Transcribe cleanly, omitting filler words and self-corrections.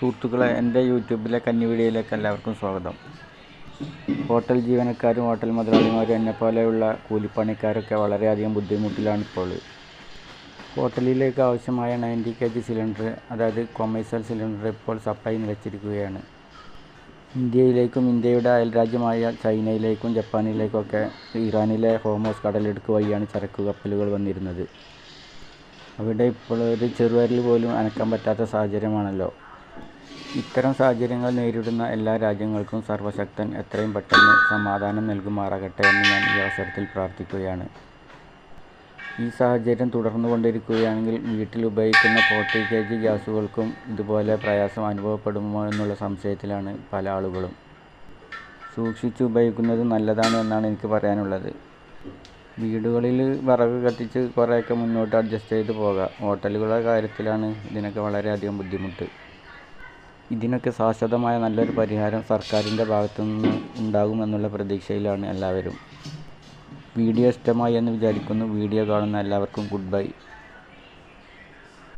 സുഹൃത്തുക്കളെ, എൻ്റെ യൂട്യൂബിലെ കന്നി വീഡിയോയിലേക്ക് എല്ലാവർക്കും സ്വാഗതം. ഹോട്ടൽ ജീവനക്കാരും ഹോട്ടൽ മുതലാളിമാരും എന്നെപ്പോലെയുള്ള കൂലിപ്പണിക്കാരൊക്കെ വളരെയധികം ബുദ്ധിമുട്ടിലാണിപ്പോൾ. ഹോട്ടലിലേക്ക് ആവശ്യമായ 90 kg സിലിണ്ടർ, അതായത് കൊമേഴ്സ്യൽ സിലിണ്ടർ ഇപ്പോൾ സപ്ലൈ നിലച്ചിരിക്കുകയാണ്. ഇന്ത്യയിലേക്കും ഇന്ത്യയുടെ അയൽരാജ്യമായ ചൈനയിലേക്കും ജപ്പാനിലേക്കൊക്കെ ഇറാനിലെ ഹോർമൂസ് കടലിടുക്ക് വഴിയാണ് ചരക്ക് കപ്പലുകൾ വന്നിരുന്നത്. അവിടെ ഇപ്പോൾ ഒരു ചെറുവിരൽ പോലും അനക്കാൻ പറ്റാത്ത സാഹചര്യമാണല്ലോ. ഇത്തരം സാഹചര്യങ്ങൾ നേരിടുന്ന എല്ലാ രാജ്യങ്ങൾക്കും സർവശക്തൻ എത്രയും പെട്ടെന്ന് സമാധാനം നൽകുമാറാകട്ടെ എന്ന് ഞാൻ ഈ അവസരത്തിൽ പ്രാർത്ഥിക്കുകയാണ്. ഈ സാഹചര്യം തുടർന്നുകൊണ്ടിരിക്കുകയാണെങ്കിൽ വീട്ടിൽ ഉപയോഗിക്കുന്ന 40 kg ഗ്യാസുകൾക്കും ഇതുപോലെ പ്രയാസം അനുഭവപ്പെടുമോ എന്നുള്ള സംശയത്തിലാണ് പല ആളുകളും. സൂക്ഷിച്ച് ഉപയോഗിക്കുന്നത് നല്ലതാണ് എന്നാണ് എനിക്ക് പറയാനുള്ളത്. വീടുകളിൽ വിറക് കത്തിച്ച് കുറേയൊക്കെ മുന്നോട്ട് അഡ്ജസ്റ്റ് ചെയ്ത് പോകാം. ഹോട്ടലുകളുടെ കാര്യത്തിലാണ് ഇതിനൊക്കെ വളരെയധികം ബുദ്ധിമുട്ട്. ഇതിനൊക്കെ ശാശ്വതമായ നല്ലൊരു പരിഹാരം സർക്കാരിൻ്റെ ഭാഗത്തുനിന്ന് ഉണ്ടാകുമെന്നുള്ള പ്രതീക്ഷയിലാണ് എല്ലാവരും. വീഡിയോ ഇഷ്ടമായി എന്ന് വിചാരിക്കുന്നു. വീഡിയോ കാണുന്ന എല്ലാവർക്കും ഗുഡ് ബൈ.